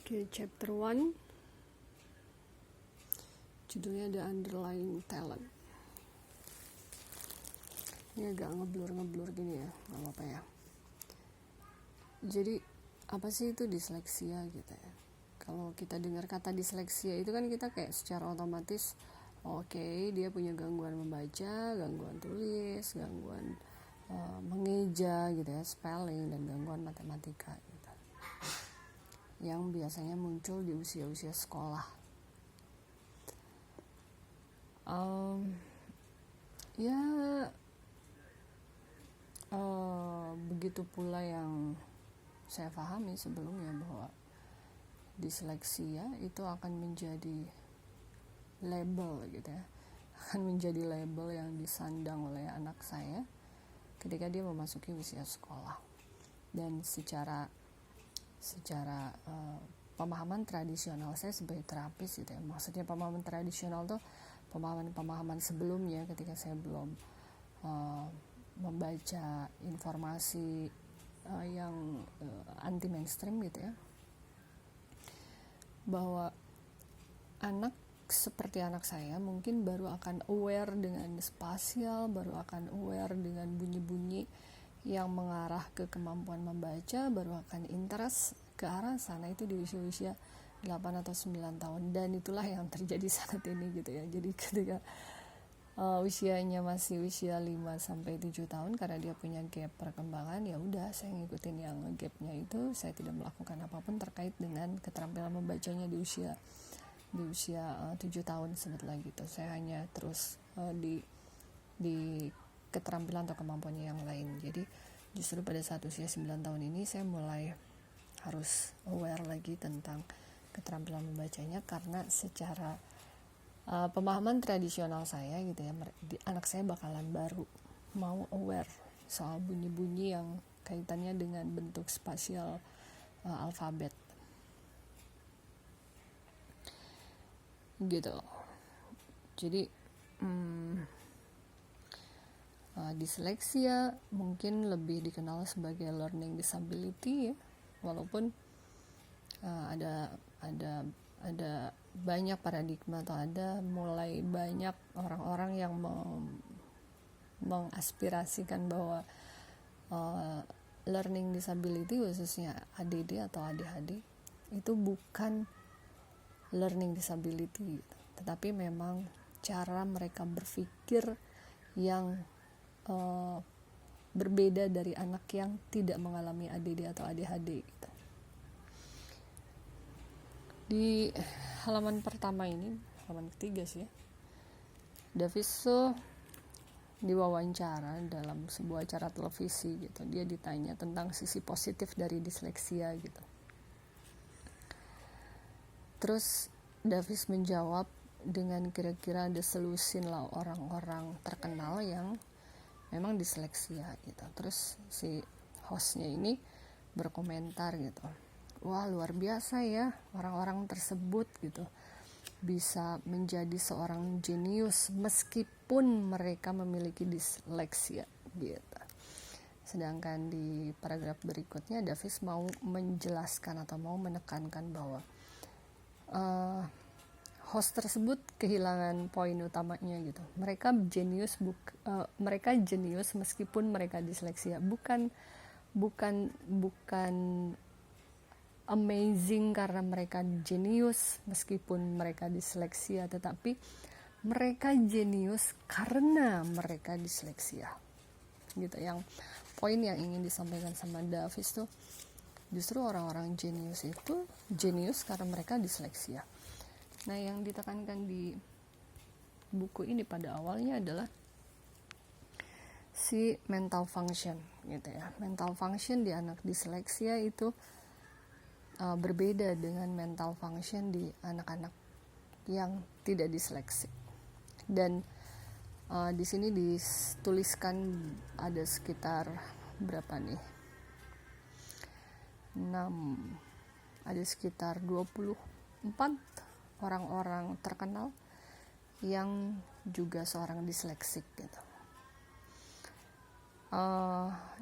Oke, chapter 1 judulnya The Underlying Talent. Ini agak ngeblur gini ya, gak apa-apa ya. Jadi apa sih itu disleksia gitu ya? Kalau kita dengar kata disleksia itu kan kita kayak secara otomatis oke, dia punya gangguan membaca, gangguan tulis, gangguan mengeja gitu ya, spelling, dan gangguan matematika gitu, yang biasanya muncul di usia-usia sekolah. Begitu pula yang saya pahami sebelumnya bahwa disleksia itu akan menjadi label gitu ya, akan menjadi label yang disandang oleh anak saya ketika dia memasuki usia sekolah. Dan secara pemahaman tradisional saya sebagai terapis gitu ya, maksudnya pemahaman tradisional tuh pemahaman sebelumnya ketika saya belum membaca informasi yang anti mainstream gitu ya, bahwa anak seperti anak saya mungkin baru akan aware dengan spasial, baru akan aware dengan bunyi-bunyi yang mengarah ke kemampuan membaca, baru akan interest ke arah sana itu di usia-usia 8 atau 9 tahun. Dan itulah yang terjadi saat ini gitu ya. Jadi ketika usianya masih usia 5-7 tahun, karena dia punya gap perkembangan, ya udah saya ngikutin yang gapnya itu. Saya tidak melakukan apapun terkait dengan keterampilan membacanya di usia 7 tahun sebetulnya gitu. Saya hanya terus di keterampilan atau kemampuannya yang lain. Jadi justru pada saat usia 9 tahun ini saya mulai harus aware lagi tentang keterampilan membacanya, karena secara pemahaman tradisional saya gitu ya, anak saya bakalan baru mau aware soal bunyi-bunyi yang kaitannya dengan bentuk spasial alfabet gitu. Jadi disleksia mungkin lebih dikenal sebagai learning disability ya, walaupun ada banyak paradigma atau ada mulai banyak orang-orang yang mengaspirasikan bahwa learning disability khususnya ADD atau ADHD itu bukan learning disability, tetapi memang cara mereka berpikir yang berbeda dari anak yang tidak mengalami ADD atau ADHD gitu. Di halaman pertama ini, halaman ketiga sih ya, Davis diwawancara dalam sebuah acara televisi gitu. Dia ditanya tentang sisi positif dari disleksia gitu. Terus Davis menjawab dengan kira-kira deselusin lah orang-orang terkenal yang memang disleksia gitu. Terus si hostnya ini berkomentar gitu, wah luar biasa ya orang-orang tersebut gitu, bisa menjadi seorang jenius meskipun mereka memiliki disleksia gitu. Sedangkan di paragraf berikutnya Davis mau menjelaskan atau mau menekankan bahwa host tersebut kehilangan poin utamanya gitu. Mereka jenius meskipun mereka disleksia. Bukan amazing karena mereka jenius meskipun mereka disleksia, tetapi mereka jenius karena mereka disleksia gitu. Yang poin yang ingin disampaikan sama Davis tuh, justru orang-orang jenius itu jenius karena mereka disleksia. Nah, yang ditekankan di buku ini pada awalnya adalah si mental function gitu ya. Mental function di anak disleksia itu berbeda dengan mental function di anak-anak yang tidak disleksi. Dan di sini dituliskan ada sekitar berapa nih? 6, ada sekitar 24 orang-orang terkenal yang juga seorang disleksik gitu.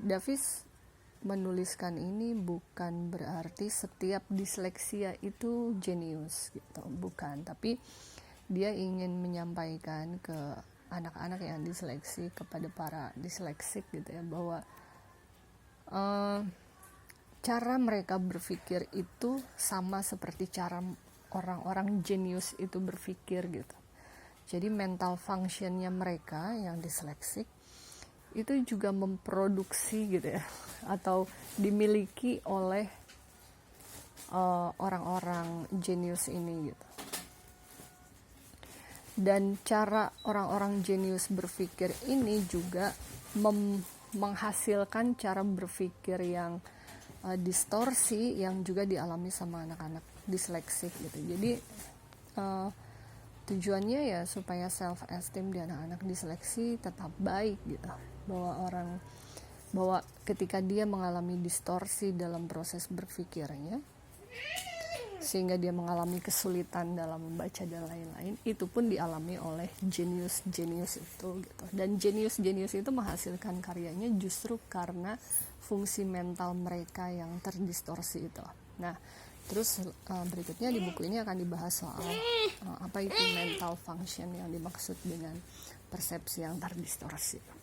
Davis menuliskan ini bukan berarti setiap disleksia itu jenius gitu, bukan, tapi dia ingin menyampaikan ke anak-anak yang diseleksi, kepada para disleksik gitu ya, bahwa cara mereka berpikir itu sama seperti cara orang-orang jenius itu berpikir gitu. Jadi mental functionnya mereka yang disleksik itu juga memproduksi gitu ya, atau dimiliki oleh orang-orang jenius ini gitu. Dan cara orang-orang jenius berpikir ini juga menghasilkan cara berpikir yang distorsi yang juga dialami sama anak-anak disleksik gitu. Jadi tujuannya ya supaya self esteem di anak-anak disleksi tetap baik gitu, bahwa ketika dia mengalami distorsi dalam proses berpikirnya sehingga dia mengalami kesulitan dalam membaca dan lain-lain, itu pun dialami oleh jenius-jenius itu gitu. Dan jenius-jenius itu menghasilkan karyanya justru karena fungsi mental mereka yang terdistorsi itu. Nah, terus berikutnya di buku ini akan dibahas soal apa itu mental function yang dimaksud dengan persepsi yang terdistorsi.